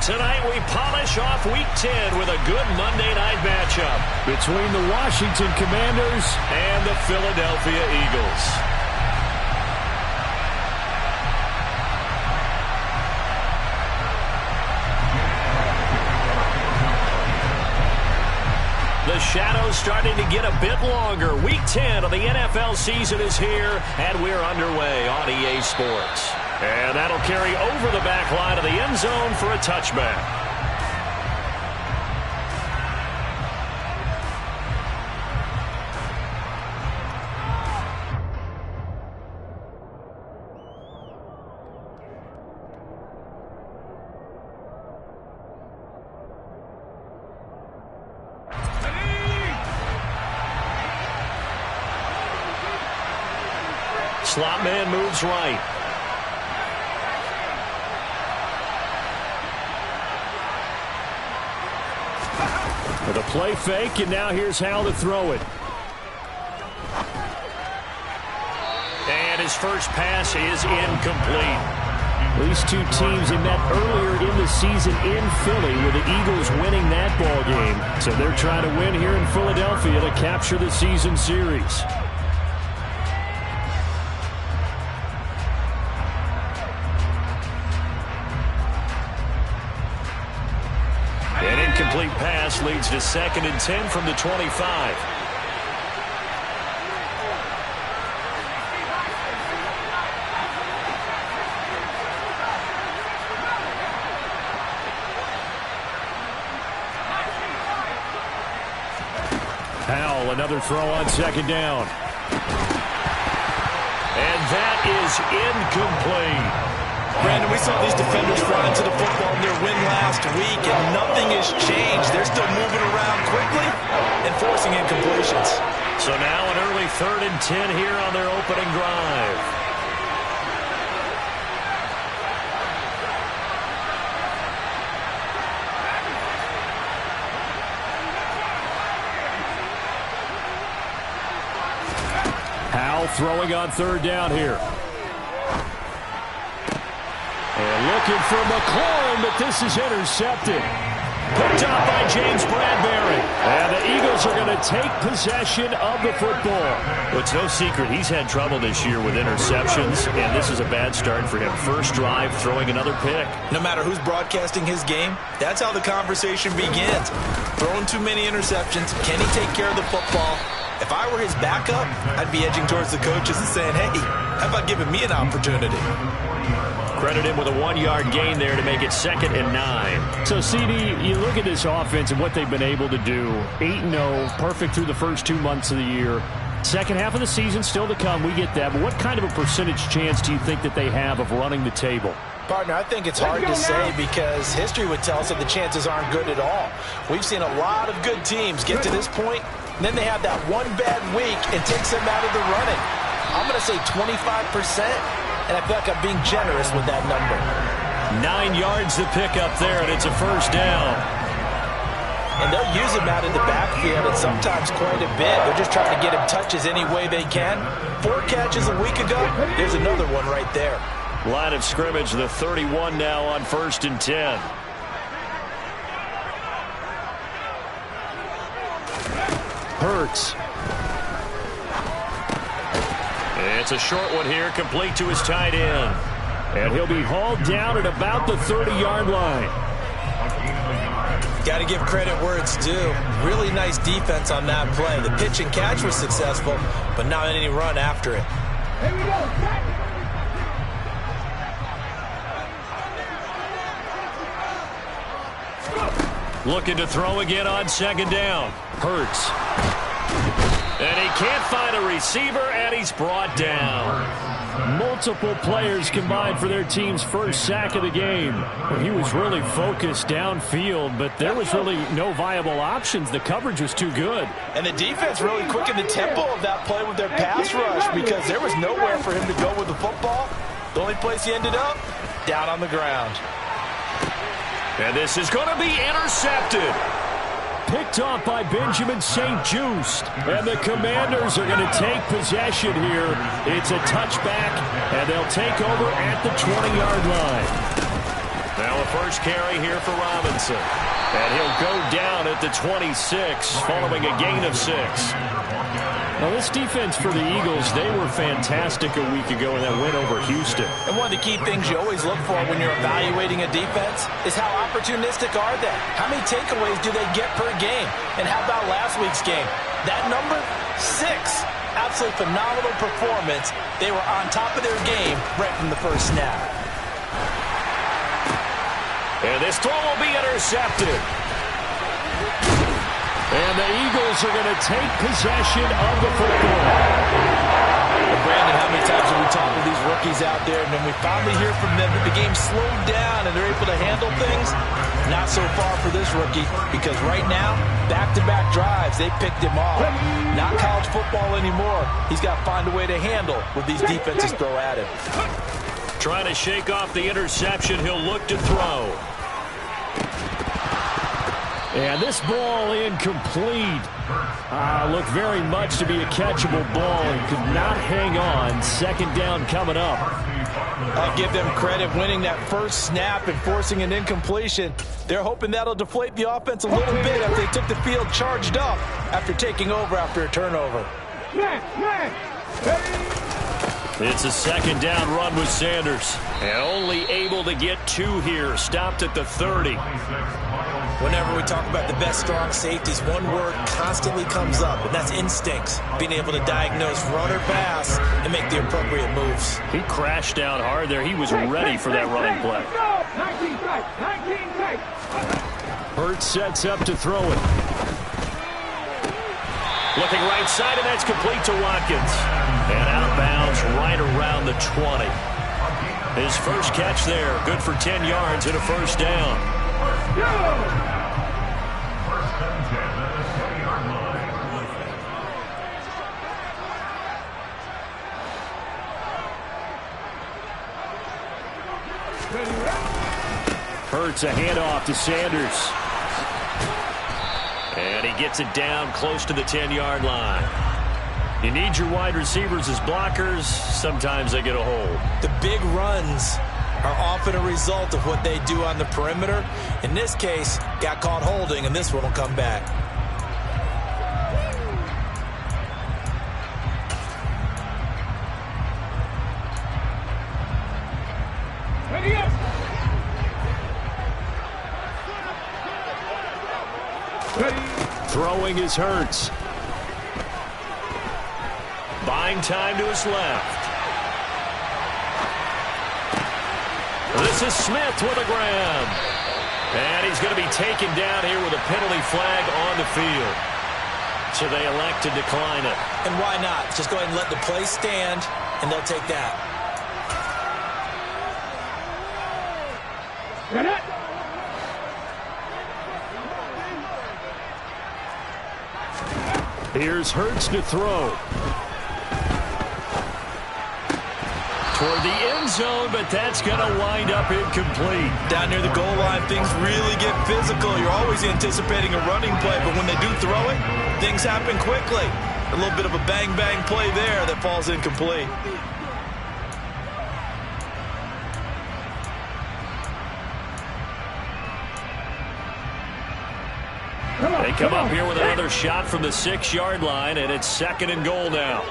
Tonight we polish off Week 10 with a good Monday night matchup between the Washington Commanders and the Philadelphia Eagles. The shadow's starting to get a bit longer. Week 10 of the NFL season is here, and we're underway on EA Sports. And that'll carry over the back line of the end zone for a touchback. Slot man moves right. With a play fake, and now here's how to throw it. And his first pass is incomplete. These two teams they met earlier in the season in Philly with the Eagles winning that ball game. So they're trying to win here in Philadelphia to capture the season series. An incomplete pass leads to 2nd and 10 from the 25. Powell, another throw on 2nd down. And that is incomplete. Brandon, we saw these defenders fly into the football in their win last week, and nothing has changed. They're still moving around quickly and forcing incompletions. So now an early 3rd and 10 here on their opening drive. Powell throwing on 3rd down here. And looking for McLaurin, but this is intercepted. Picked up by James Bradbury. And the Eagles are going to take possession of the football. Well, it's no secret he's had trouble this year with interceptions, and this is a bad start for him. First drive, throwing another pick. No matter who's broadcasting his game, that's how the conversation begins. Throwing too many interceptions. Can he take care of the football? If I were his backup, I'd be edging towards the coaches and saying, hey, how about giving me an opportunity? Credit him with a 1-yard gain there to make it 2nd and 9. So, CD, you look at this offense and what they've been able to do. 8-0, perfect through the first 2 months of the year. Second half of the season still to come, we get that. But what kind of a percentage chance do you think that they have of running the table? Partner, I think it's hard to say because history would tell us that the chances aren't good at all. We've seen a lot of good teams get to this point, and then they have that one bad week and takes them out of the running. I'm going to say 25%. And I feel like I'm being generous with that number. 9 yards to pick up there, and it's a first down. And they'll use him out in the backfield, and sometimes quite a bit. They're just trying to get him touches any way they can. 4 catches a week ago. There's another one right there. Line of scrimmage, the 31 now on 1st and 10. Hurts. It's a short one here, complete to his tight end. And he'll be hauled down at about the 30-yard line. Got to give credit where it's due. Really nice defense on that play. The pitch and catch was successful, but not any run after it. Looking to throw again on 2nd down. Hurts. And he can't find a receiver, and he's brought down. Multiple players combined for their team's first sack of the game. He was really focused downfield, but there was really no viable options. The coverage was too good. And the defense really quickened the tempo of that play with their pass rush because there was nowhere for him to go with the football. The only place he ended up, down on the ground. And this is going to be intercepted. Picked off by Benjamin St-Juste. And the Commanders are going to take possession here. It's a touchback, and they'll take over at the 20-yard line. Now a first carry here for Robinson. And he'll go down at the 26 following a gain of 6. Now, this defense for the Eagles, they were fantastic a week ago in that win over Houston. And one of the key things you always look for when you're evaluating a defense is how opportunistic are they? How many takeaways do they get per game? And how about last week's game? That number, 6. Absolutely phenomenal performance. They were on top of their game right from the first snap. And this throw will be intercepted. And the Eagles are going to take possession of the football. Well, Brandon, how many times have we talked to these rookies out there, and then we finally hear from them that the game slowed down and they're able to handle things? Not so far for this rookie, because right now, back-to-back drives, they picked him off. Not college football anymore. He's got to find a way to handle what these defenses throw at him. Trying to shake off the interception, he'll look to throw. And this ball incomplete. Looked very much to be a catchable ball and could not hang on. Second down coming up. I'll give them credit winning that first snap and forcing an incompletion. They're hoping that'll deflate the offense a little bit after they took the field charged up after taking over after a turnover. It's a second down run with Sanders. And only able to get 2 here. Stopped at the 30. Whenever we talk about the best strong safeties, one word constantly comes up, and that's instincts. Being able to diagnose run or pass and make the appropriate moves. He crashed down hard there. He was ready for that running play. 19 Hurts sets up to throw it. Looking right side, and that's complete to Watkins. And outbounds right around the 20. His first catch there, good for 10 yards and a first down. Hurts a handoff to Sanders. And he gets it down close to the 10-yard line. You need your wide receivers as blockers. Sometimes they get a hold. The big runs are often a result of what they do on the perimeter. In this case, got caught holding, and this one will come back. Throwing is Hurts. Buying time to his left. This is Smith with a grab. And he's going to be taken down here with a penalty flag on the field. So they elect to decline it. And why not? Just go ahead and let the play stand, and they'll take that. Here's Hurts to throw. Toward the end zone, but that's going to wind up incomplete. Down near the goal line, things really get physical. You're always anticipating a running play, but when they do throw it, things happen quickly. A little bit of a bang-bang play there that falls incomplete. They come up here with another shot from the 6-yard line, and it's 2nd and goal now.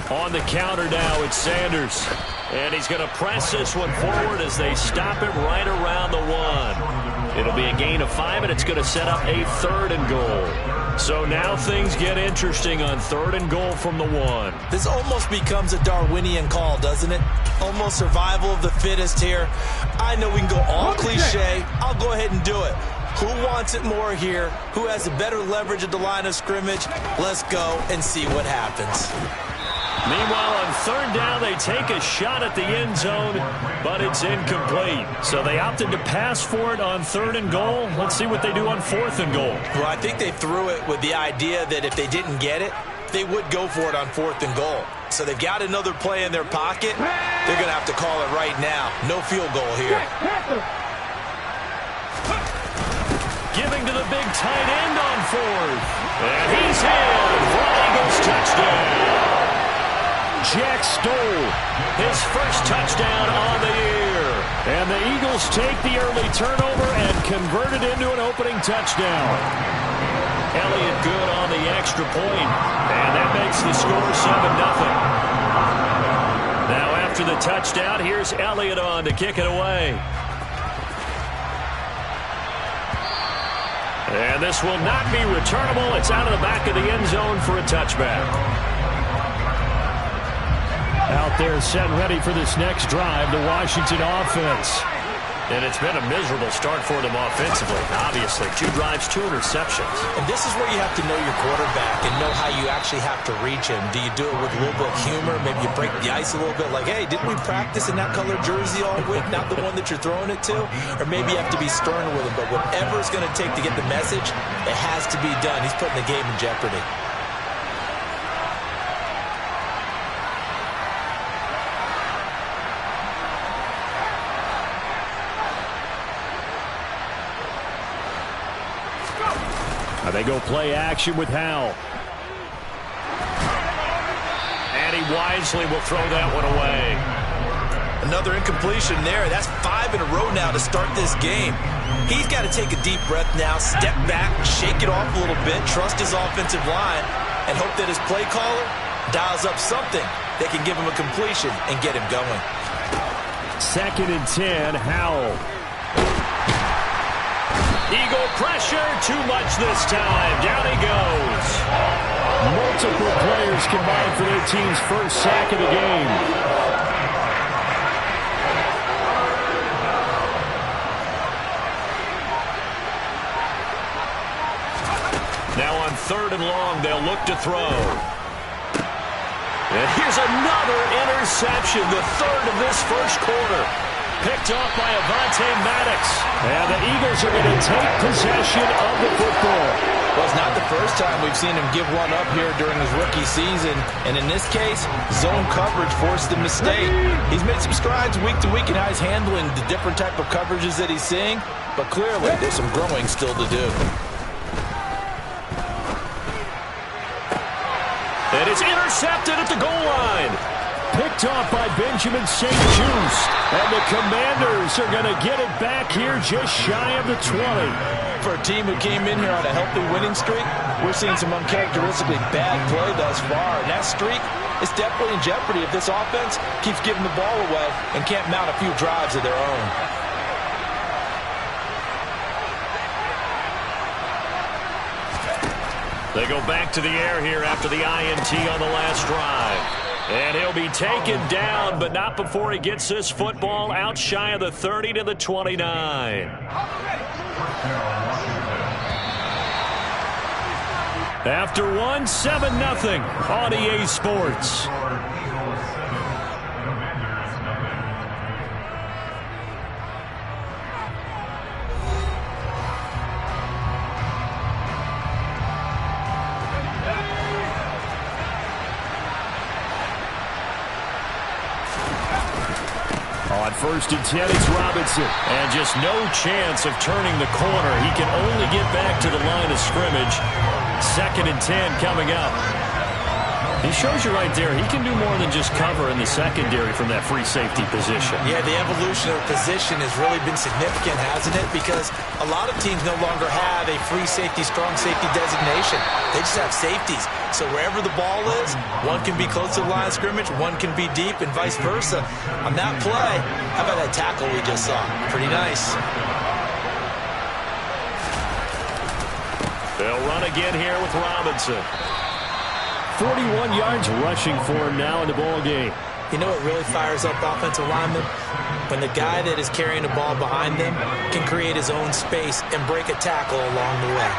On the counter now, it's Sanders. And he's going to press this one forward as they stop him right around the 1. It'll be a gain of 5, and it's going to set up a 3rd and goal. So now things get interesting on 3rd and goal from the 1. This almost becomes a Darwinian call, doesn't it? Almost survival of the fittest here. I know we can go all cliche. I'll go ahead and do it. Who wants it more here? Who has the better leverage at the line of scrimmage? Let's go and see what happens. Meanwhile, on 3rd down, they take a shot at the end zone, but it's incomplete. So they opted to pass for it on 3rd and goal. Let's see what they do on 4th and goal. Well, I think they threw it with the idea that if they didn't get it, they would go for it on 4th and goal. So they've got another play in their pocket. They're going to have to call it right now. No field goal here. Giving to the big tight end on 4th. And he's in for an Eagles touchdown. Jack Stoll, his first touchdown on the year. And the Eagles take the early turnover and convert it into an opening touchdown. Elliott good on the extra point, and that makes the score 7-0. Now after the touchdown, here's Elliott on to kick it away. And this will not be returnable. It's out of the back of the end zone for a touchback. Out there set ready for this next drive, the Washington offense. And it's been a miserable start for them offensively. Obviously, 2 drives, 2 interceptions. And this is where you have to know your quarterback and know how you actually have to reach him. Do you do it with a little bit of humor? Maybe you break the ice a little bit like, hey, didn't we practice in that color jersey all week, not the one that you're throwing it to? Or maybe you have to be stern with him. But whatever it's going to take to get the message, it has to be done. He's putting the game in jeopardy. They go play action with Howell. And he wisely will throw that one away. Another incompletion there. That's 5 in a row now to start this game. He's got to take a deep breath now, step back, shake it off a little bit, trust his offensive line, and hope that his play caller dials up something that can give him a completion and get him going. 2nd and 10, Howell. Eagle pressure, too much this time. Down he goes. Multiple players combined for their team's first sack of the game. Now on 3rd and long, they'll look to throw. And here's another interception, the 3rd of this first quarter. Picked off by Avonte Maddox. And the Eagles are going to take possession of the football. Well, it's not the first time we've seen him give one up here during his rookie season. And in this case, zone coverage forced the mistake. He's made some strides week to week in how he's handling the different type of coverages that he's seeing. But clearly, there's some growing still to do. And it's intercepted at the goal line. Picked off by Benjamin St-Juste. And the Commanders are going to get it back here just shy of the 20. For a team who came in here on a healthy winning streak, we're seeing some uncharacteristically bad play thus far. And that streak is definitely in jeopardy if this offense keeps giving the ball away and can't mount a few drives of their own. They go back to the air here after the INT on the last drive. And he'll be taken down, but not before he gets this football out shy of the 30 to the 29. After 7-0 on EA Sports. On 1st and 10, it's Robinson. And just no chance of turning the corner. He can only get back to the line of scrimmage. 2nd and 10 coming up. He shows you right there, he can do more than just cover in the secondary from that free safety position. Yeah, the evolution of the position has really been significant, hasn't it? Because a lot of teams no longer have a free safety, strong safety designation. They just have safeties. So wherever the ball is, one can be close to the line of scrimmage, one can be deep, and vice versa. On that play, how about that tackle we just saw? Pretty nice. They'll run again here with Robinson. 41 yards rushing for him now in the ball game. You know what really fires up offensive linemen? When the guy that is carrying the ball behind them can create his own space and break a tackle along the way.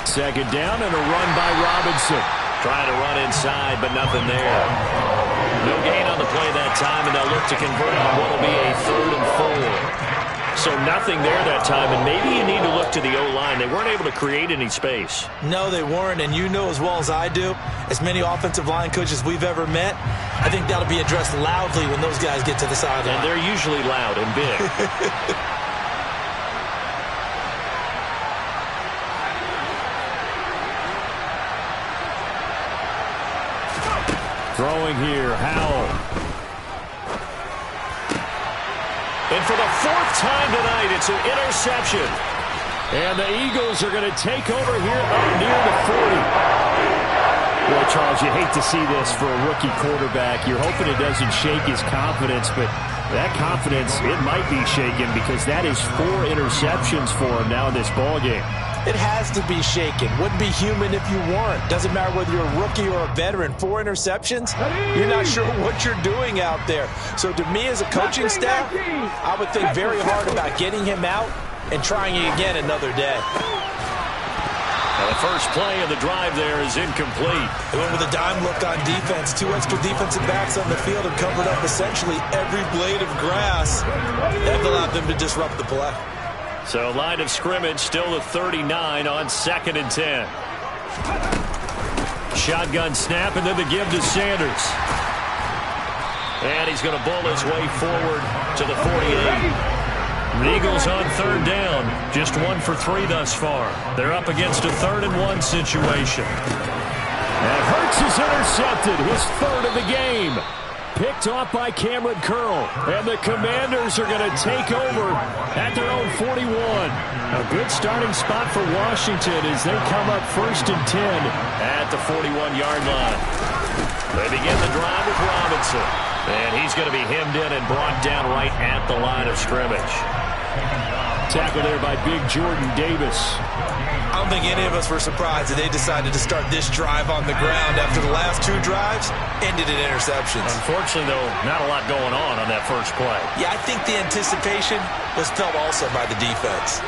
Second down and a run by Robinson. Trying to run inside, but nothing there. No gain on the play that time, and they'll look to convert on what will be a 3rd and 4. So nothing there that time, and maybe you need to look to the O-line. They weren't able to create any space. No, they weren't, and you know as well as I do, as many offensive line coaches we've ever met, I think that'll be addressed loudly when those guys get to the sideline. And they're usually loud and big. Throwing here, Howell. And for the 4th time tonight, it's an interception. And the Eagles are going to take over here up near the 40. Boy, Charles, you hate to see this for a rookie quarterback. You're hoping it doesn't shake his confidence, but that confidence, it might be shaken because that is 4 interceptions for him now in this ballgame. It has to be shaken. Wouldn't be human if you weren't. Doesn't matter whether you're a rookie or a veteran. 4 interceptions, you're not sure what you're doing out there. So to me as a coaching staff, I would think very hard about getting him out and trying it again another day. Now the first play of the drive there is incomplete. They went with a dime look on defense. 2 extra defensive backs on the field and covered up essentially every blade of grass. That allowed them to disrupt the play. So line of scrimmage still the 39 on 2nd and 10. Shotgun snap and then the give to Sanders. And he's going to bull his way forward to the 48. The Eagles on 3rd down. Just 1 for 3 thus far. They're up against a 3rd and 1 situation. And Hurts is intercepted. His 3rd of the game. Picked off by Cameron Curl. And the Commanders are going to take over at their own 41. A good starting spot for Washington as they come up 1st and 10 at the 41-yard line. They begin the drive with Robinson. And he's going to be hemmed in and brought down right at the line of scrimmage. Tackle there by big Jordan Davis. I don't think any of us were surprised that they decided to start this drive on the ground after the last 2 drives ended in interceptions. Unfortunately, though, not a lot going on that first play. Yeah, I think the anticipation was felt also by the defense.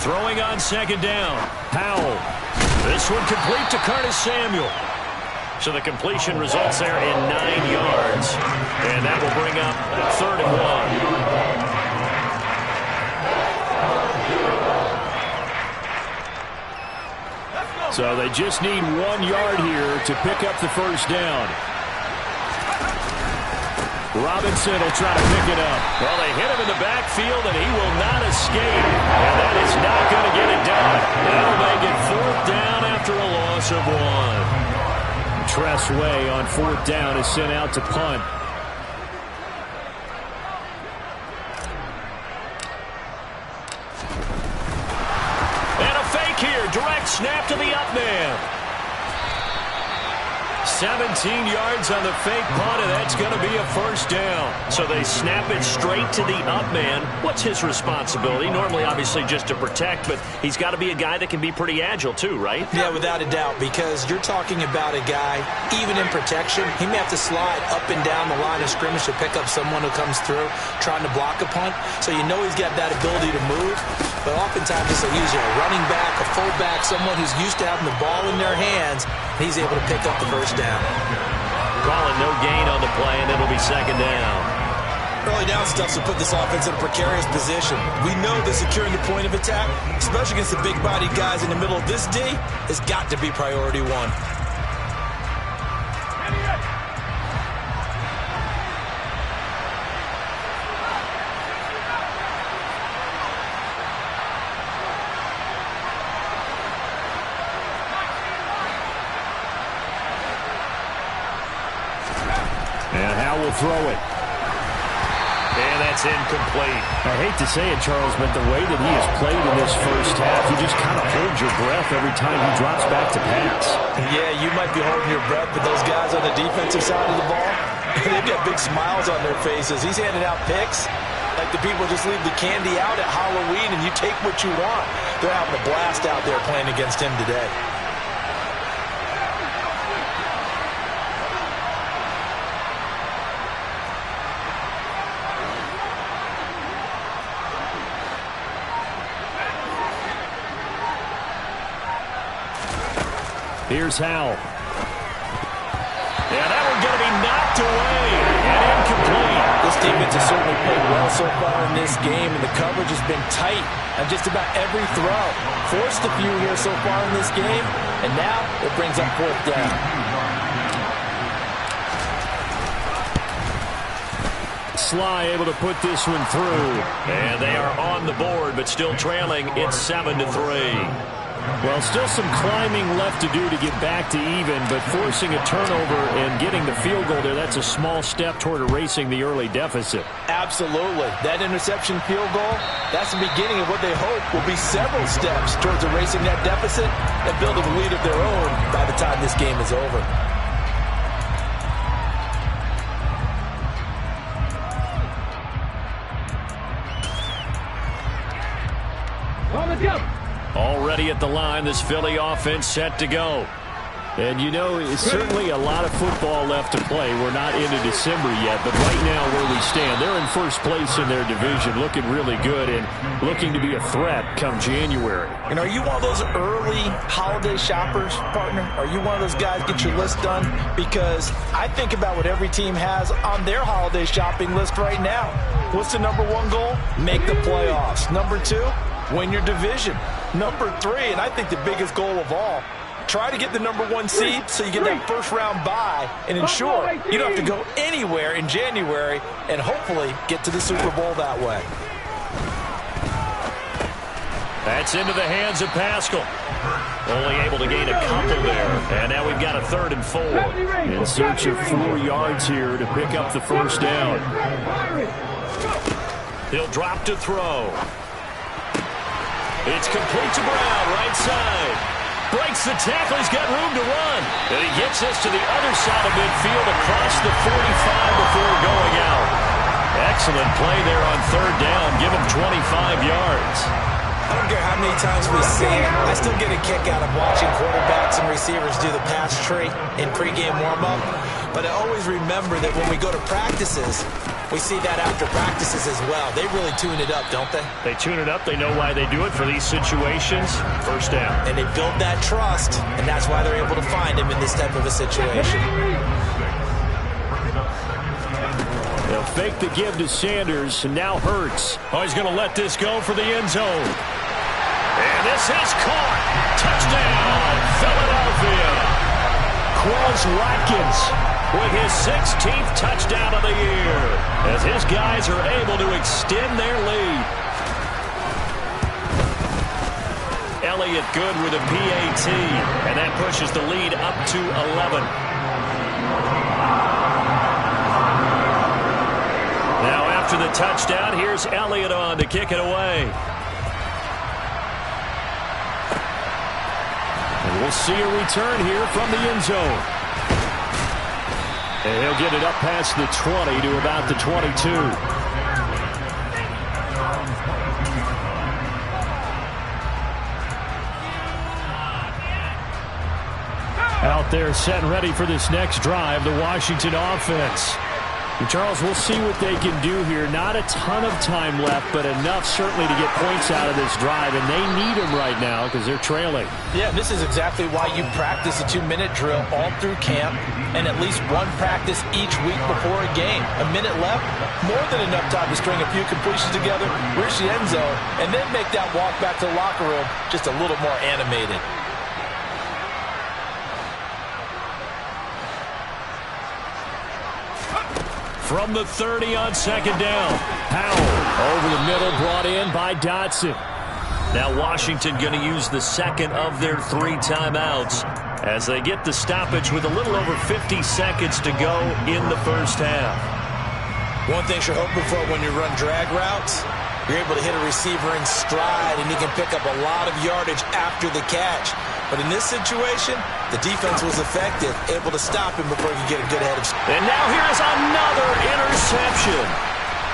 Throwing on 2nd down. Howell. This one complete to Curtis Samuel. So the completion results there in 9 yards. And that will bring up 3rd and 1. So they just need 1 yard here to pick up the 1st down. Robinson will try to pick it up. Well, they hit him in the backfield, and he will not escape. And that is not going to get it done. That'll make it 4th down after a loss of 1. Tress Way on 4th down is sent out to punt. And a fake here. Direct snap to the up man. 17 yards on the fake punt, and that's going to be a 1st down. So they snap it straight to the up man. What's his responsibility? Normally, obviously, just to protect, but he's got to be a guy that can be pretty agile too, right? Yeah, without a doubt, because you're talking about a guy, even in protection, he may have to slide up and down the line of scrimmage to pick up someone who comes through trying to block a punt. So you know he's got that ability to move, but oftentimes this will use a running back, a fullback, someone who's used to having the ball in their hands. He's able to pick up the 1st down. Calling no gain on the play, and it'll be 2nd down. Early down stuff will put this offense in a precarious position. We know that securing the point of attack, especially against the big-bodied guys in the middle of this D, has got to be priority 1. And Howell will throw it. And that's incomplete. I hate to say it, Charles, but the way that he has played in this first half, you just kind of hold your breath every time he drops back to pass. Yeah, you might be holding your breath, but those guys on the defensive side of the ball, they've got big smiles on their faces. He's handing out picks like the people just leave the candy out at Halloween and you take what you want. They're having a blast out there playing against him today. Here's Howell. Yeah, that one going to be knocked away and incomplete. This defense has certainly played well so far in this game, and the coverage has been tight on just about every throw. Forced a few here so far in this game, and now it brings up 4th down. Sly able to put this one through. And they are on the board, but still trailing. It's 7-3. Well, still some climbing left to do to get back to even, but forcing a turnover and getting the field goal there, that's a small step toward erasing the early deficit. Absolutely. That interception field goal, that's the beginning of what they hope will be several steps towards erasing that deficit and building a lead of their own by the time this game is over. Already at the line, this Philly offense set to go. And you know, it's certainly a lot of football left to play. We're not into December yet, but right now where we stand, they're in first place in their division, looking really good and looking to be a threat come January. And are you one of those early holiday shoppers, partner? Are you one of those guys get your list done? Because I think about what every team has on their holiday shopping list right now. What's the number one goal? Make the playoffs. Number two, win your division. Number three, and I think the biggest goal of all, try to get the number one seed so you get that first round bye and ensure you don't have to go anywhere in January and hopefully get to the Super Bowl that way. That's into the hands of Pascal. Only able to gain a couple there. And now we've got a 3rd and 4. In search of 4 yards here to pick up the first down. He'll drop to throw. It's complete to Brown, right side. Breaks the tackle. He's got room to run. And he gets us to the other side of midfield across the 45 before going out. Excellent play there on 3rd down. Give him 25 yards. I don't care how many times we see it. I still get a kick out of watching quarterbacks and receivers do the pass tree in pregame warm-up. But I always remember that when we go to practices, we see that after practices as well. They really tune it up, don't they? They tune it up. They know why they do it for these situations. First down. And they build that trust, and that's why they're able to find him in this type of a situation. They'll fake the give to Sanders, and now Hurts. Oh, he's going to let this go for the end zone. And this is caught. Touchdown, Philadelphia. Quez Watkins with his 16th touchdown of the year as his guys are able to extend their lead. Elliott good with a PAT, and that pushes the lead up to 11. Now after the touchdown, here's Elliott on to kick it away. And we'll see a return here from the end zone. And he'll get it up past the 20 to about the 22. Out there set and ready for this next drive, the Washington offense. And Charles, we'll see what they can do here. Not a ton of time left, but enough certainly to get points out of this drive, and they need them right now because they're trailing. Yeah, this is exactly why you practice a 2-minute drill all through camp and at least one practice each week before a game. A minute left, more than enough time to string a few completions together, reach the end zone, and then make that walk back to the locker room just a little more animated. From the 30 on 2nd down. Powell over the middle, brought in by Dotson. Now Washington going to use the second of their 3 timeouts as they get the stoppage with a little over 50 seconds to go in the first half. One thing you're hoping for when you run drag routes, you're able to hit a receiver in stride and he can pick up a lot of yardage after the catch. But in this situation, the defense was effective, able to stop him before he could get a good head of steam. And now here's another interception.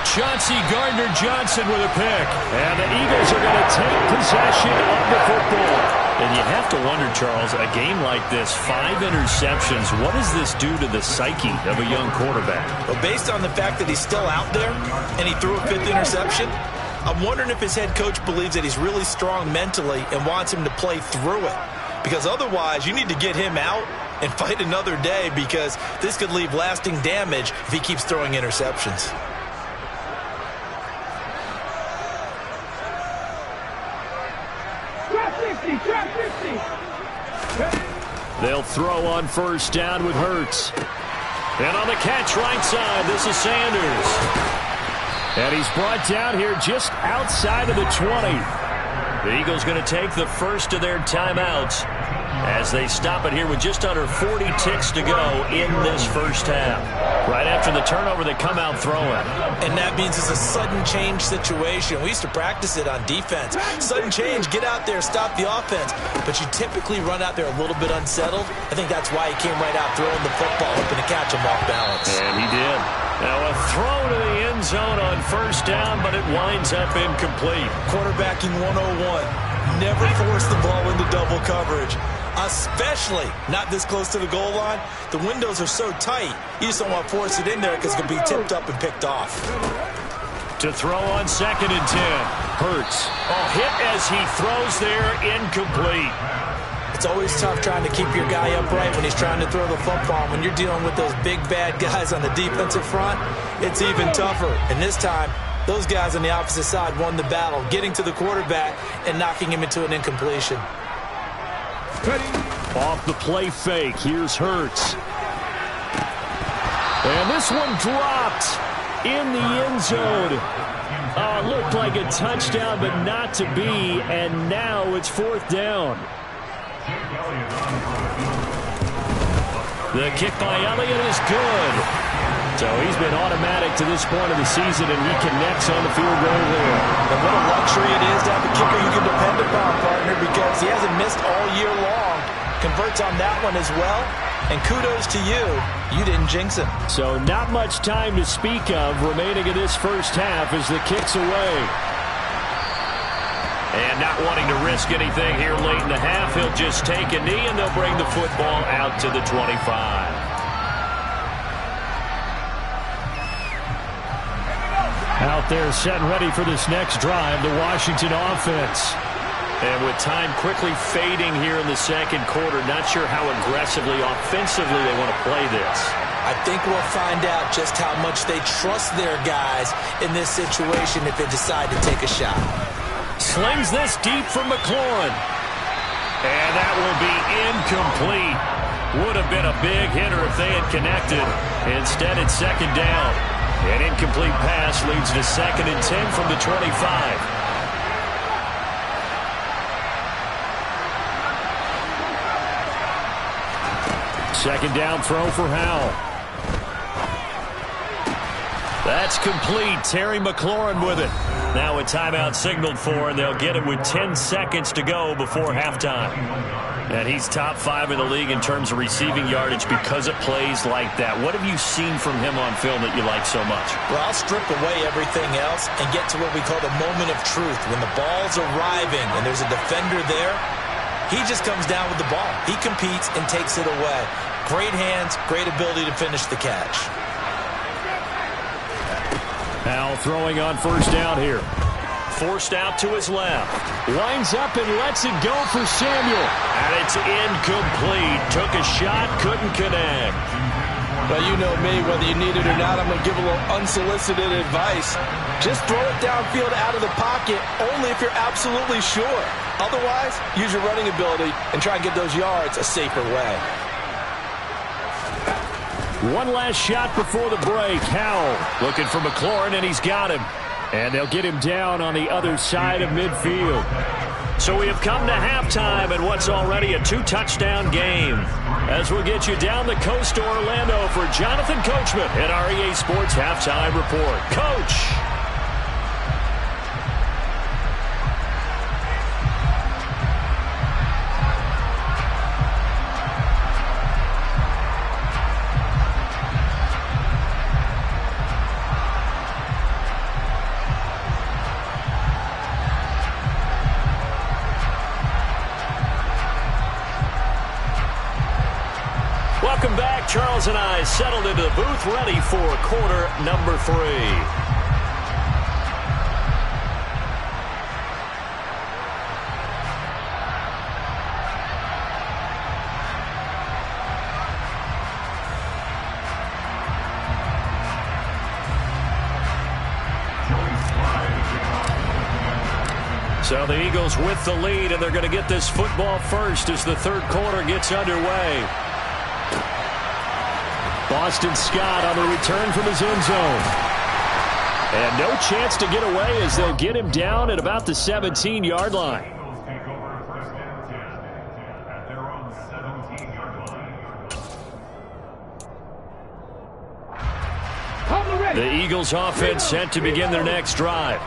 Chauncey Gardner-Johnson with a pick. And the Eagles are going to take possession of the football. And you have to wonder, Charles, a game like this, 5 interceptions, what does this do to the psyche of a young quarterback? Well, based on the fact that he's still out there and he threw a 5th interception, I'm wondering if his head coach believes that he's really strong mentally and wants him to play through it. Because otherwise, you need to get him out and fight another day because this could leave lasting damage if he keeps throwing interceptions. They'll throw on first down with Hurts. And on the catch right side, this is Sanders. And he's brought down here just outside of the 20. The Eagles going to take the first of their timeouts as they stop it here with just under 40 ticks to go in this first half. Right after the turnover, they come out throwing. And that means it's a sudden change situation. We used to practice it on defense. Sudden change, get out there, stop the offense. But you typically run out there a little bit unsettled. I think that's why he came right out throwing the football, hoping to catch him off balance. And he did. Now a throw to the end zone on first down, but it winds up incomplete. Quarterbacking 101. Never force the ball into double coverage, especially not this close to the goal line. The windows are so tight, you just don't want to force it in there because it can be tipped up and picked off. To throw on 2nd and 10. Hurts. Hit as he throws there, incomplete. It's always tough trying to keep your guy upright when he's trying to throw the football. When you're dealing with those big, bad guys on the defensive front, it's even tougher. And this time, those guys on the opposite side won the battle, getting to the quarterback and knocking him into an incompletion. Off the play fake, here's Hurts. And this one dropped in the end zone. Looked like a touchdown, but not to be. And now it's 4th down. The kick by Elliott is good. So he's been automatic to this point of the season, and he connects on the field goal there. And what a luxury it is to have a kicker you can depend upon, partner, because he hasn't missed all year long. Converts on that one as well. And kudos to you. You didn't jinx him. So not much time to speak of remaining in this first half as the kick's away. And not wanting to risk anything here late in the half, he'll just take a knee, and they'll bring the football out to the 25. Out there set and ready for this next drive, the Washington offense. And with time quickly fading here in the second quarter, not sure how aggressively, offensively they want to play this. I think we'll find out just how much they trust their guys in this situation if they decide to take a shot. Slings this deep from McLaurin. And that will be incomplete. Would have been a big hitter if they had connected. Instead, it's 2nd down. An incomplete pass leads to 2nd and 10 from the 25. 2nd down throw for Howell. That's complete. Terry McLaurin with it. Now a timeout signaled for, and they'll get it with 10 seconds to go before halftime. And he's top 5 in the league in terms of receiving yardage because it plays like that. What have you seen from him on film that you like so much? Well, I'll strip away everything else and get to what we call the moment of truth. When the ball's arriving and there's a defender there, he just comes down with the ball. He competes and takes it away. Great hands, great ability to finish the catch. Howell throwing on 1st down here. Forced out to his left. Winds up and lets it go for Samuel. And it's incomplete. Took a shot, couldn't connect. Well, you know me, whether you need it or not, I'm going to give a little unsolicited advice. Just throw it downfield out of the pocket, only if you're absolutely sure. Otherwise, use your running ability and try and get those yards a safer way. One last shot before the break. Howell looking for McLaurin, and he's got him. And they'll get him down on the other side of midfield. So we have come to halftime in what's already a 2-touchdown game. As we'll get you down the coast to Orlando for Jonathan Coachman at our EA Sports Halftime Report. Coach. Welcome back. Charles and I settled into the booth, ready for quarter number 3. So the Eagles with the lead, and they're going to get this football first as the third quarter gets underway. Boston Scott on the return from his end zone. And no chance to get away as they'll get him down at about the 17-yard line. The Eagles offense set to begin their next drive.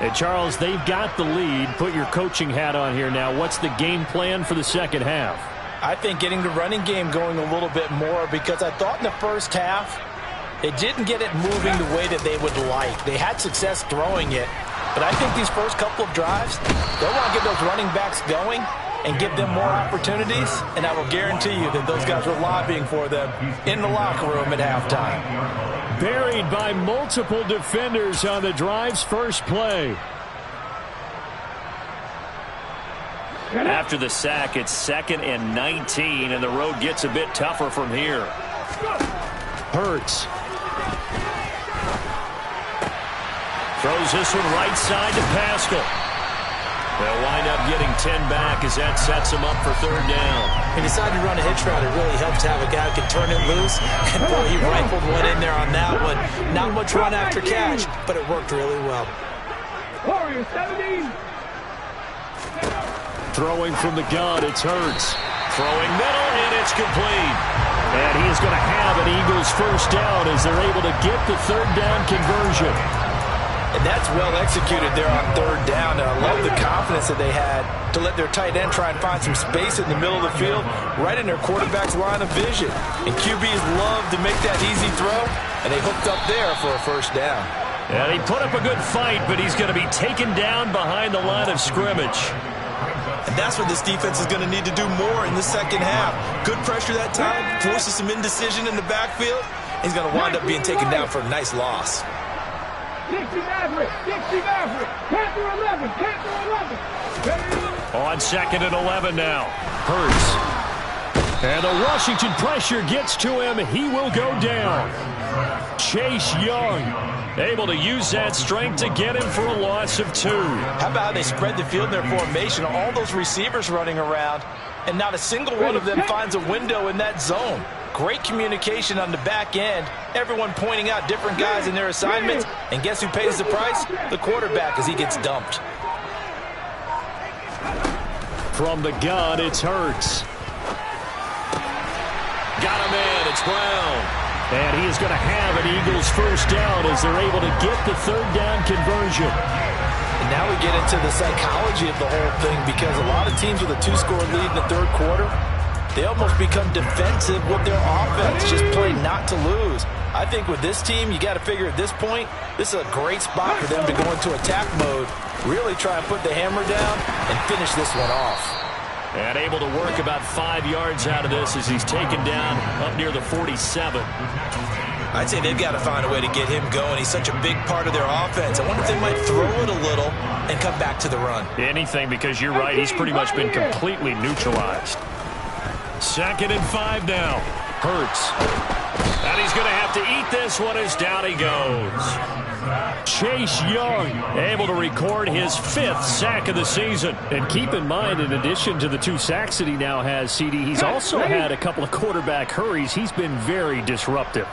And Charles, they've got the lead. Put your coaching hat on here now. What's the game plan for the second half? I think getting the running game going a little bit more, because I thought in the first half they didn't get it moving the way that they would like. They had success throwing it, but I think these first couple of drives, they'll want to get those running backs going and give them more opportunities, and I will guarantee you that those guys were lobbying for them in the locker room at halftime. Buried by multiple defenders on the drive's first play. After the sack, it's 2nd and 19, and the road gets a bit tougher from here. Hurts. Throws this one right side to Pascal. They'll wind up getting 10 back as that sets him up for 3rd down. He decided to run a hitch route. It really helps to have a guy who can turn it loose. And boy, he rifled one in there on that one. Not much run after catch, but it worked really well. Warrior 17. Throwing from the gun, it's Hurts. Throwing middle, and it's complete. And he is going to have an Eagles first down as they're able to get the 3rd down conversion. And that's well executed there on 3rd down. And I love the confidence that they had to let their tight end try and find some space in the middle of the field, right in their quarterback's line of vision. And QBs love to make that easy throw, and they hooked up there for a first down. And he put up a good fight, but he's going to be taken down behind the line of scrimmage. And that's what this defense is going to need to do more in the second half. Good pressure that time, forces some indecision in the backfield. He's going to wind up being taken down for a nice loss. Dixie Maverick, Panther 11, Panther 11. On 2nd and 11 now. Hurts. And the Washington pressure gets to him. He will go down. Chase Young able to use that strength to get him for a loss of 2. How about how they spread the field in their formation? All those receivers running around, and not a single one of them finds a window in that zone. Great communication on the back end. Everyone pointing out different guys in their assignments. And guess who pays the price? The quarterback, as he gets dumped. From the gun, it's Hurts. Got him in. It's Brown. And he is going to have an Eagles first down as they're able to get the 3rd down conversion. And now we get into the psychology of the whole thing, because a lot of teams with a 2-score lead in the 3rd quarter, they almost become defensive with their offense, just play not to lose. I think with this team, you got to figure at this point, this is a great spot for them to go into attack mode, really try and put the hammer down and finish this one off. And able to work about 5 yards out of this as he's taken down up near the 47. I'd say they've got to find a way to get him going. He's such a big part of their offense. I wonder if they might throw it a little and come back to the run. Anything, because you're right, he's pretty much been completely neutralized. 2nd and 5 now. Hurts. And he's going to have to eat this one as down he goes. Chase Young able to record his 5th sack of the season. And keep in mind, in addition to the 2 sacks that he now has, CD, he's also had a couple of quarterback hurries. He's been very disruptive.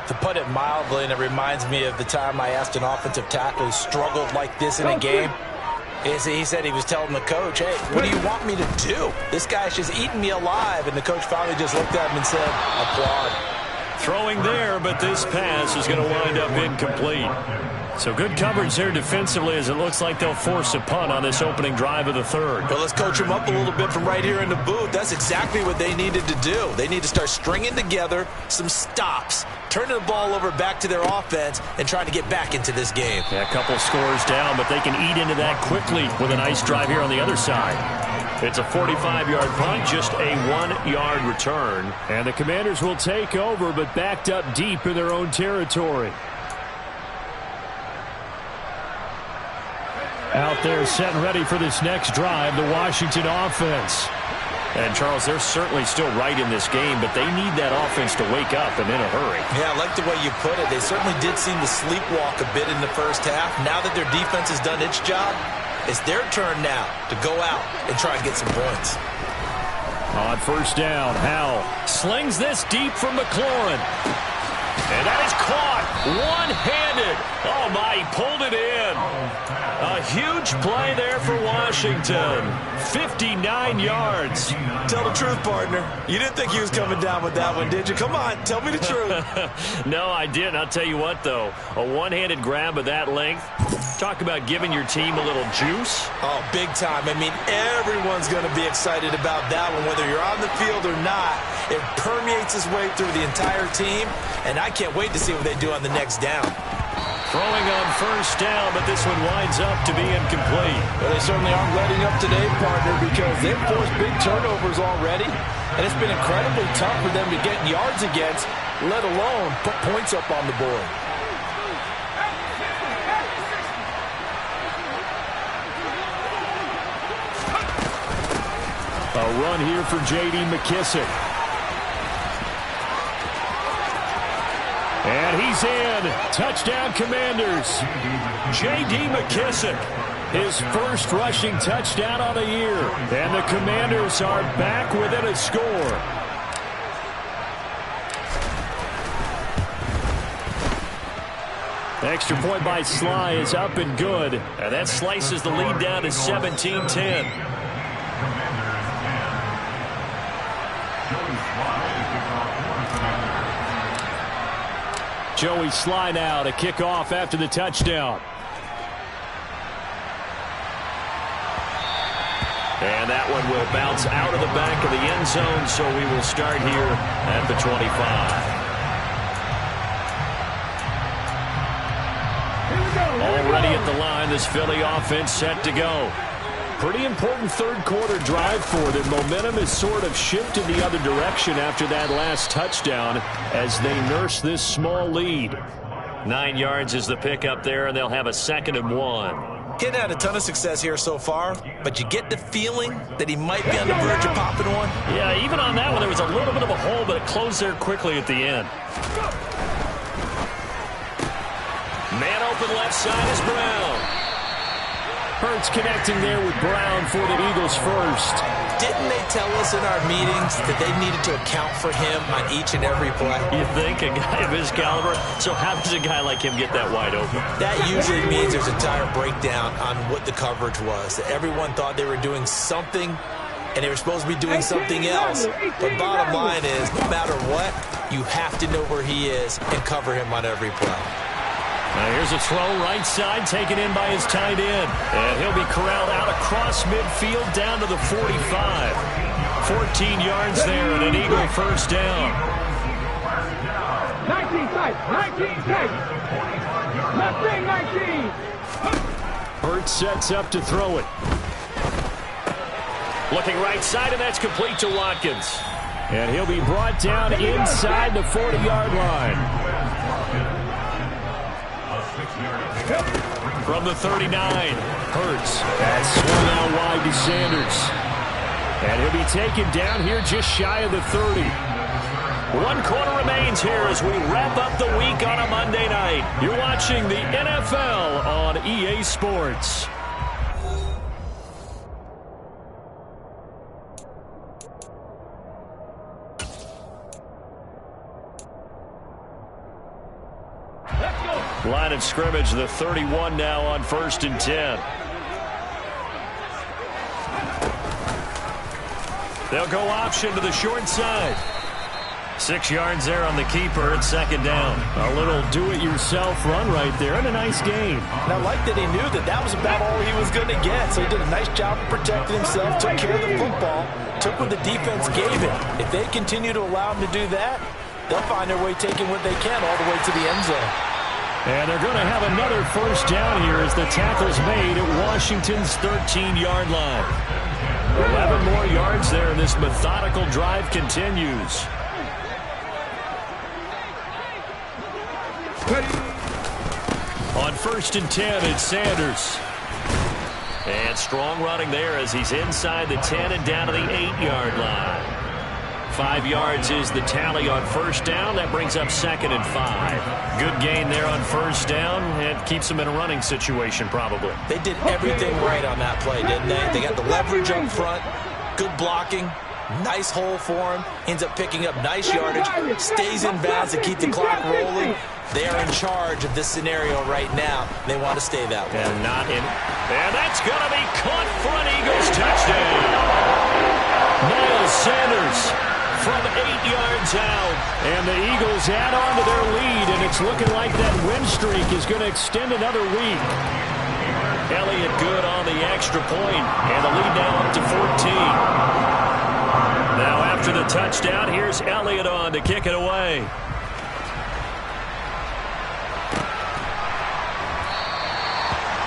To put it mildly, and it reminds me of the time I asked an offensive tackle who struggled like this in a game. He said he was telling the coach, hey, what do you want me to do? This guy's just eating me alive. And the coach finally just looked at him and said, applaud. Throwing there, but this pass is going to wind up incomplete. So good coverage there defensively, as it looks like they'll force a punt on this opening drive of the 3rd. Well, let's coach them up a little bit from right here in the booth. That's exactly what they needed to do. They need to start stringing together some stops, turning the ball over back to their offense, and trying to get back into this game. Yeah, a couple scores down, but they can eat into that quickly with a nice drive here on the other side. It's a 45-yard punt, just a 1-yard return. And the Commanders will take over, but backed up deep in their own territory. Out there set and ready for this next drive, the Washington offense. And, Charles, they're certainly still right in this game, but they need that offense to wake up and in a hurry. Yeah, I like the way you put it. They certainly did seem to sleepwalk a bit in the first half. Now that their defense has done its job, it's their turn now to go out and try and get some points. On first down, Howell slings this deep from McLaurin. And that is caught one-handed. Oh, my, he pulled it in. A huge play there for Washington. 59 yards. Tell the truth, partner. You didn't think he was coming down with that one, did you? Come on, tell me the truth. No, I didn't. I'll tell you what, though. A one-handed grab of that length. Talk about giving your team a little juice. Oh, big time. I mean, everyone's going to be excited about that one, whether you're on the field or not. It permeates its way through the entire team, and I can't wait to see what they do on the next down. Throwing on first down, but this one winds up to be incomplete. Well, they certainly aren't letting up today, partner, because they've forced big turnovers already, and it's been incredibly tough for them to get yards against, let alone put points up on the board. A run here for J.D. McKissic. And he's in. Touchdown, Commanders. J.D. McKissic. His first rushing touchdown on the year. And the Commanders are back within a score. Extra point by Sly is up and good. And that slices the lead down to 17-10. Joey Sly now to kick off after the touchdown. And that one will bounce out of the back of the end zone, so we will start here at the 25. Already at the line, this Philly offense set to go. Pretty important third quarter drive for them. Momentum has sort of shifted the other direction after that last touchdown as they nurse this small lead. 9 yards is the pickup there, and they'll have a 2nd and 1. Getting had a ton of success here so far, but you get the feeling that he might be on the verge of popping one. Yeah, even on that one, there was a little bit of a hole, but it closed there quickly at the end. Man open left side is Brown. Hurts connecting there with Brown for the Eagles first. Didn't they tell us in our meetings that they needed to account for him on each and every play? You think a guy of his caliber? So how does a guy like him get that wide open? That usually means there's a entire breakdown on what the coverage was. That everyone thought they were doing something, and they were supposed to be doing something else. But bottom line is, no matter what, you have to know where he is and cover him on every play. Now here's a throw right side taken in by his tight end. And he'll be corralled out across midfield down to the 45. 14 yards there and an Eagle first down. 19 tight. 19 tight. Left wing 19. Hurts sets up to throw it. Looking right side, and that's complete to Watkins. And he'll be brought down inside the 40-yard line. From the 39, Hurts has swung out wide to Sanders. And he'll be taken down here just shy of the 30. 1 quarter remains here as we wrap up the week on a Monday night. You're watching the NFL on EA Sports. Line of scrimmage, the 31 now on 1st and 10. They'll go option to the short side. 6 yards there on the keeper. It's 2nd down. A little do-it-yourself run right there and a nice game. And I like that he knew that that was about all he was going to get. So he did a nice job of protecting himself, took care of the football, took what the defense gave him. If they continue to allow him to do that, they'll find their way taking what they can all the way to the end zone. And they're going to have another first down here as the tackle's made at Washington's 13-yard line. 11 more yards there, and this methodical drive continues. On 1st and 10, it's Sanders. And strong running there as he's inside the 10 and down to the 8-yard line. 5 yards is the tally on first down. That brings up 2nd and 5. Good gain there on first down. It keeps them in a running situation probably. They did everything right on that play, didn't they? They got the leverage up front, good blocking, Nice hole for him. Ends up picking up nice yardage. Stays in bounds to keep the clock rolling. They are in charge of this scenario right now. They want to stay that way. And that's going to be caught for an Eagles touchdown. Miles Sanders from 8 yards out. And the Eagles add on to their lead, and it's looking like that win streak is going to extend another week. Elliott good on the extra point, and the lead now up to 14. Now after the touchdown, here's Elliott on to kick it away.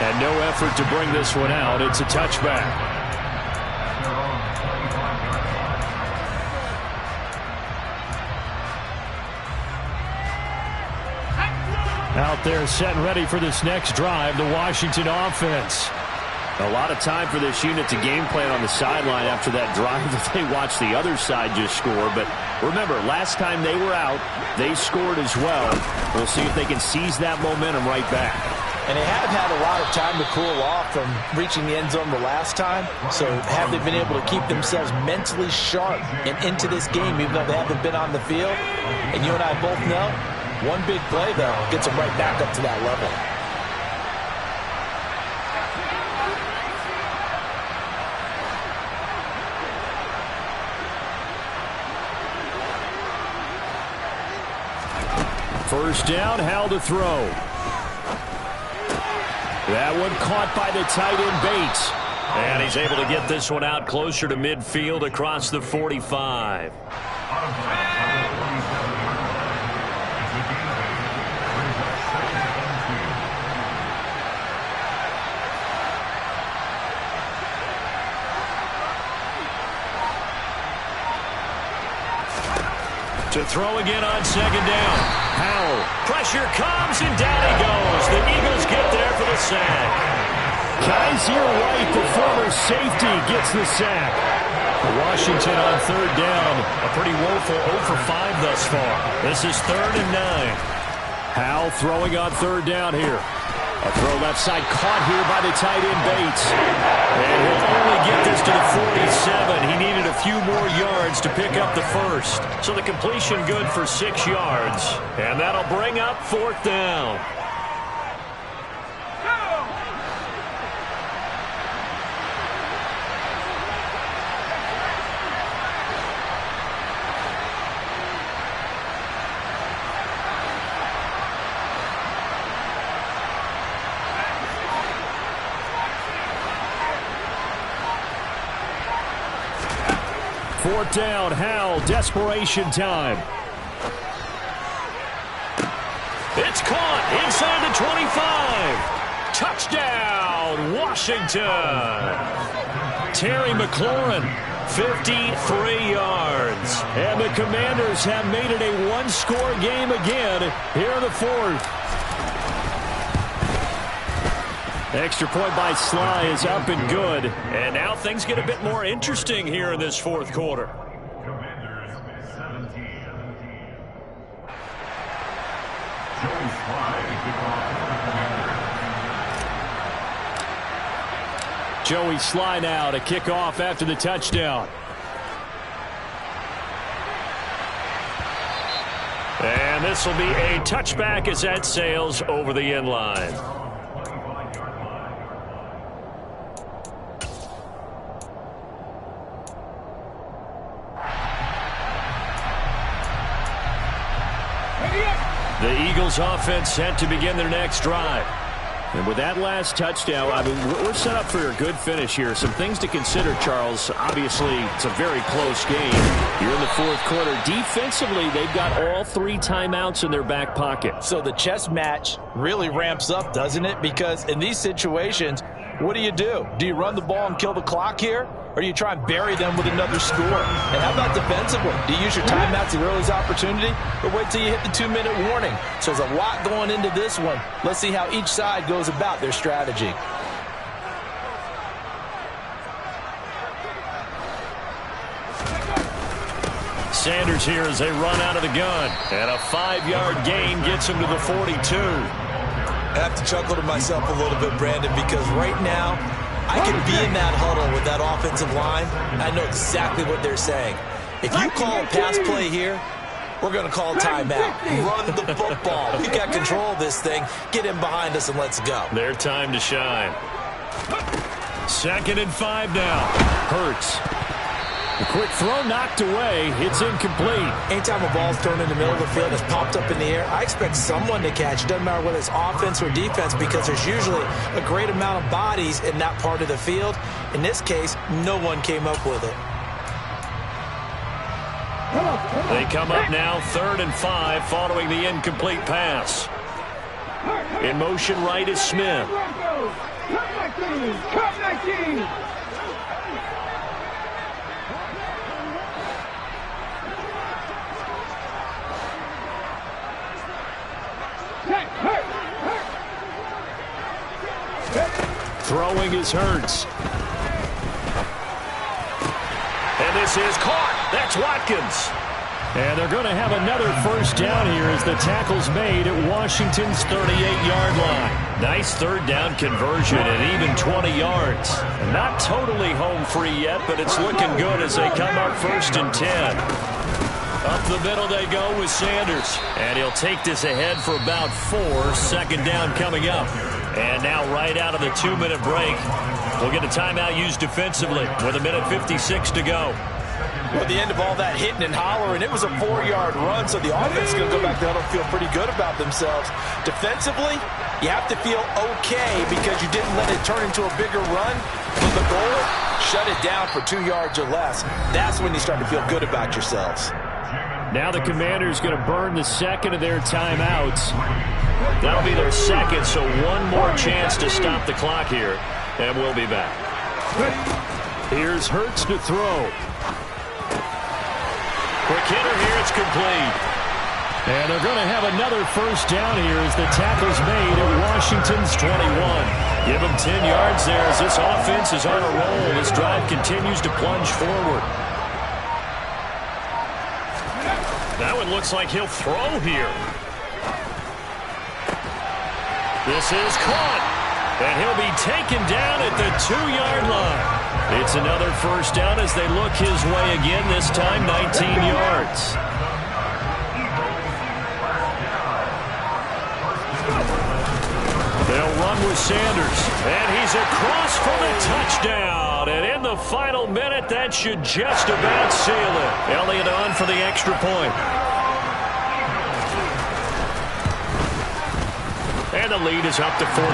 And no effort to bring this one out. It's a touchback. Out there set and ready for this next drive, the Washington offense. A lot of time for this unit to game plan on the sideline after that drive that they watched the other side just score. But remember, last time they were out, they scored as well. We'll see if they can seize that momentum right back. And they have had a lot of time to cool off from reaching the end zone the last time. So have they been able to keep themselves mentally sharp and into this game, even though they haven't been on the field? And you and I both know, one big play, though, gets them right back up to that level. First down, Howell to throw. That one caught by the tight end Bates. And he's able to get this one out closer to midfield across the 45. To throw again on second down. Howell. Pressure comes and down he goes. The Eagles get there for the sack. Kaiser White, the former safety, gets the sack. Washington on third down. A pretty woeful 0 for 5 thus far. This is 3rd and 9. Howell throwing on third down here. A throw left side caught here by the tight end Bates. And he'll only get this to the 47. He needed a few more yards to pick up the first. So the completion good for 6 yards. And that'll bring up 4th down. Fourth down, Howell, desperation time. It's caught inside the 25. Touchdown, Washington. Terry McLaurin, 53 yards. And the Commanders have made it a one-score game again here in the 4th. Extra point by Sly is up and good. And now things get a bit more interesting here in this 4th quarter. Joey Sly now to kick off after the touchdown. And this will be a touchback as that sails over the end line. The Eagles offense set to begin their next drive. And with that last touchdown, I mean, we're set up for a good finish here. Some things to consider, Charles. Obviously, it's a very close game. You're in the 4th quarter. Defensively, they've got all 3 timeouts in their back pocket. So the chess match really ramps up, doesn't it? Because in these situations, what do? Do you run the ball and kill the clock here? Or do you try and bury them with another score? And how about defensively? Do you use your timeouts at the earliest opportunity? Or wait till you hit the 2-minute warning? So there's a lot going into this one. Let's see how each side goes about their strategy. Sanders here as they run out of the gun. And a 5-yard gain gets him to the 42. I have to chuckle to myself a little bit, Brandon, because right now I could be in that huddle with that offensive line. I know exactly what they're saying. If you call a pass play here, we're going to call timeout. Run the football. We got control of this thing. Get in behind us and let's go. Their time to shine. 2nd and 5 now. Hurts. The quick throw knocked away. It's incomplete. Anytime a ball's thrown in the middle of the field, it's popped up in the air, I expect someone to catch. It doesn't matter whether it's offense or defense, because there's usually a great amount of bodies in that part of the field. In this case, no one came up with it. They come up now 3rd and 5 following the incomplete pass. In motion right is Smith. Come 19. Throwing is Hurts. And this is caught. That's Watkins. And they're going to have another first down here as the tackle's made at Washington's 38-yard line. Nice 3rd down conversion and even 20 yards. Not totally home free yet, but it's looking good as they come up 1st and 10. Up the middle they go with Sanders. And he'll take this ahead for about 4. 2nd down coming up. And now right out of the 2-minute break, we'll get a timeout used defensively with 1:56 to go. Well, at the end of all that hitting and hollering, it was a 4-yard run, so the offense is going to go back there and feel pretty good about themselves. Defensively, you have to feel okay because you didn't let it turn into a bigger run. But the goal, shut it down for 2 yards or less. That's when you start to feel good about yourselves. Now the Commanders going to burn the 2nd of their timeouts. That'll be their 2nd, so one more chance to stop the clock here. And we'll be back. Here's Hurts to throw. Quick hitter here, it's complete. And they're going to have another first down here as the tackle's made at Washington's 21. Give them 10 yards there as this offense is on a roll. This drive continues to plunge forward. Now it looks like he'll throw here. This is caught. And he'll be taken down at the 2-yard line. It's another first down as they look his way again, this time 19 yards. They'll run with Sanders. And he's across for the touchdown. And in the final minute, that should just about seal it. Elliott on for the extra point. And the lead is up to 14.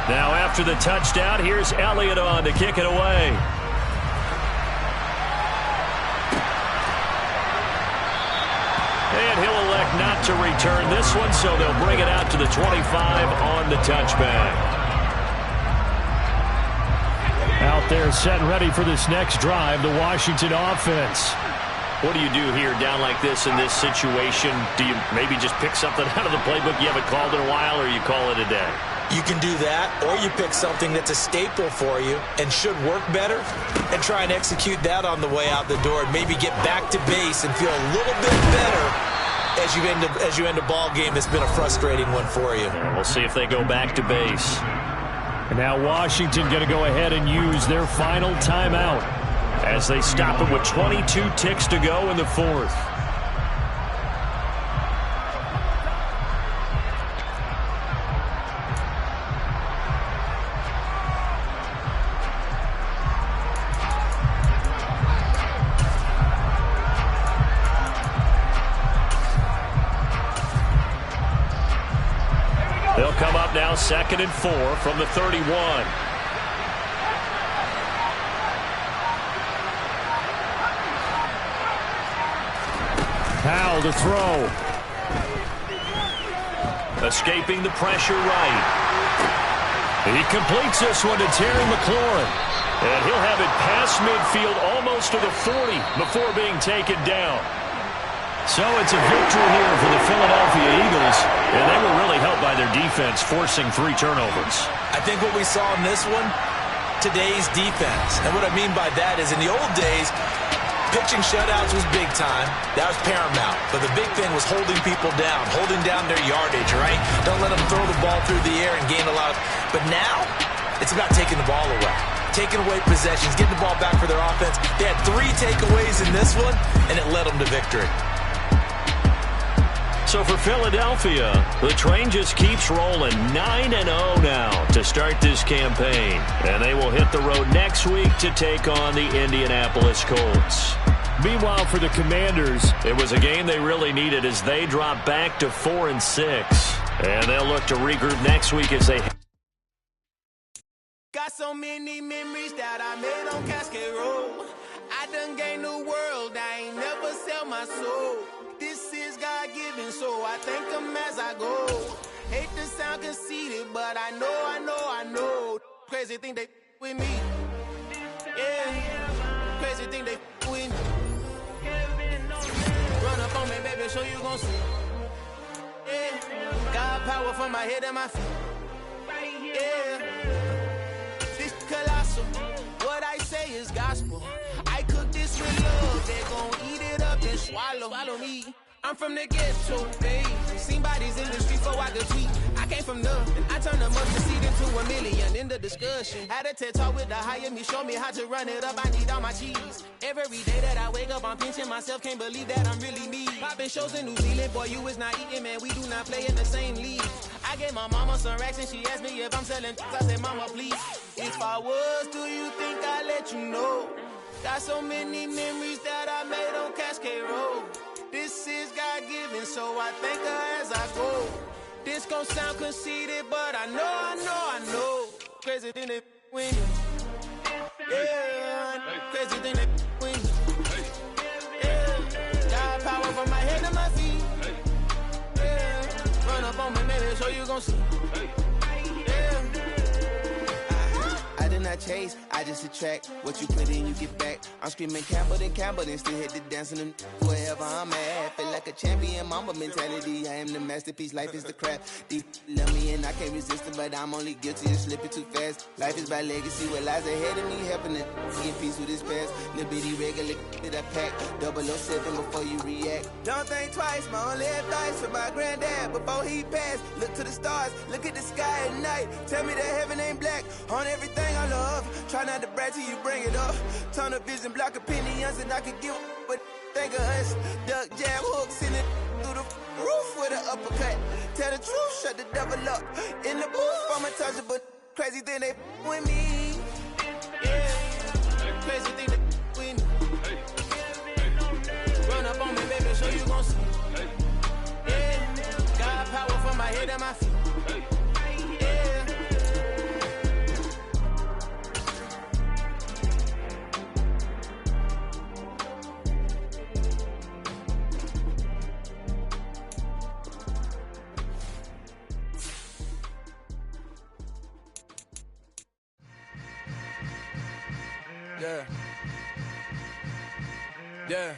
Now after the touchdown, here's Elliott on to kick it away. And he'll elect not to return this one, so they'll bring it out to the 25 on the touchback. Out there set and ready for this next drive, the Washington offense. What do you do here down like this in this situation? Do you maybe just pick something out of the playbook you haven't called in a while, or you call it a day? You can do that, or you pick something that's a staple for you and should work better and try and execute that on the way out the door and maybe get back to base and feel a little bit better as you end a ball game that's been a frustrating one for you. And we'll see if they go back to base. And now Washington going to go ahead and use their final timeout as they stop it with 22 ticks to go in the 4th. They'll come up now 2nd and 4 from the 31. Powell to throw. Escaping the pressure right. He completes this one to Terry McLaurin. And he'll have it past midfield almost to the 40 before being taken down. So it's a victory here for the Philadelphia Eagles, and they were really helped by their defense, forcing 3 turnovers. I think what we saw in this one, today's defense. And what I mean by that is in the old days, Pitching shutouts was big time. That was paramount. But the big thing was holding people down, holding down their yardage, right? Don't let them throw the ball through the air and gain a lot. But now, it's about taking the ball away. Taking away possessions, getting the ball back for their offense. They had 3 takeaways in this one, and it led them to victory. So for Philadelphia, the train just keeps rolling 9-0 now to start this campaign. And they will hit the road next week to take on the Indianapolis Colts. Meanwhile, for the Commanders, it was a game they really needed as they drop back to 4-6. And they'll look to regroup next week as they... Got so many memories that I made on Cascade Road. I done gained the world, I ain't never sell my soul. This is God-given, so I thank him as I go. Hate to sound conceited, but I know. Crazy thing they with me. Yeah, crazy thing they with me. Run up on me, baby, so you gon' see. Yeah, God power from my head and my feet. Yeah, this colossal, what I say is gospel. I cook this with love, they gon' eat it up and swallow me. I'm from the ghetto, babe. Seen bodies in the street before I could tweet. I came from nothing, I turned a mustard seed into a million. In the discussion, had a TED talk with the higher me, show me how to run it up. I need all my cheese. Every day that I wake up, I'm pinching myself. Can't believe that I'm really me. Popping shows in New Zealand, boy, you is not eating, man. We do not play in the same league. I gave my mama some racks and she asked me if I'm selling. I said, mama, please. If I was, do you think I'd let you know? Got so many memories that I made on Cascade Road. This is God-given, so I thank her as I go. This gon' sound conceited, but I know. Crazy thing they win. Yeah, crazy thing they win. Yeah, got power from my head to my feet. Yeah, run up on me, maybe, so you gon' see. I did not chase, I just attract. What you put in, you get back. I'm screaming Campbell, then still hit the dancing and wherever I'm at. Feel like a champion, mamba mentality. I am the masterpiece, life is the crap. These love me and I can't resist it, but I'm only guilty of slipping too fast. Life is by legacy, what lies ahead of me, helping it get peace with this past. Little bitty regular that I pack. 007 before you react. Don't think twice, my only advice for my granddad before he passed. Look to the stars, look at the sky at night. Tell me that heaven ain't black on everything I love. Try not to brag till you bring it up. Tunnel vision, block opinions, and I could give but think of us. Duck jab hooks in it through the roof with an uppercut. Tell the truth, shut the devil up. In the booth, I'm untouchable. Crazy thing they with me. Yeah, crazy thing they with me. Run up on me, baby, so you gon' see. Yeah, got power from my head and my feet. Yeah.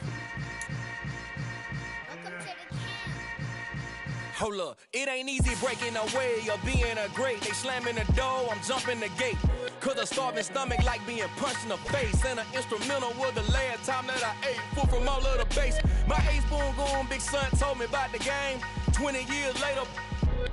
Hold up, it ain't easy breaking away or being a great. They slamming the door, I'm jumping the gate. Cause a starving stomach like being punched in the face. And an instrumental was the last time that I ate food from all of the base. My A-spoon going, big son told me about the game. 20 years later,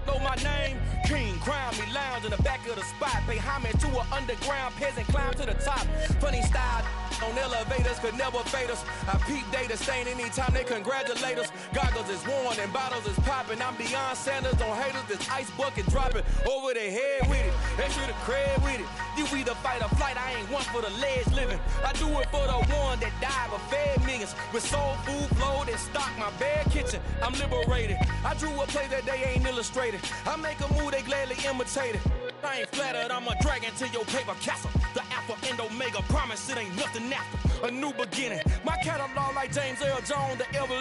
know my name. King, crown me, lounge in the back of the spot. Pay homage to an underground peasant, climb to the top. Funny style on elevators could never fade us. I peep data stain anytime they congratulate us. Goggles is worn and bottles is popping. I'm beyond Sanders on haters, this ice bucket dropping over their head with it. Extra the cred with it. You either fight or flight, I ain't one for the ledge living. I do it for the one that died but fed millions. With soul food flowed and stock my bare kitchen. I'm liberated. I drew a play that they ain't illustrated. I make a move, they gladly imitate it. I ain't flattered, I'm a dragon to your paper castle. The Alpha and Omega, promise it ain't nothing after. A new beginning. My catalog like James Earl Jones, the ever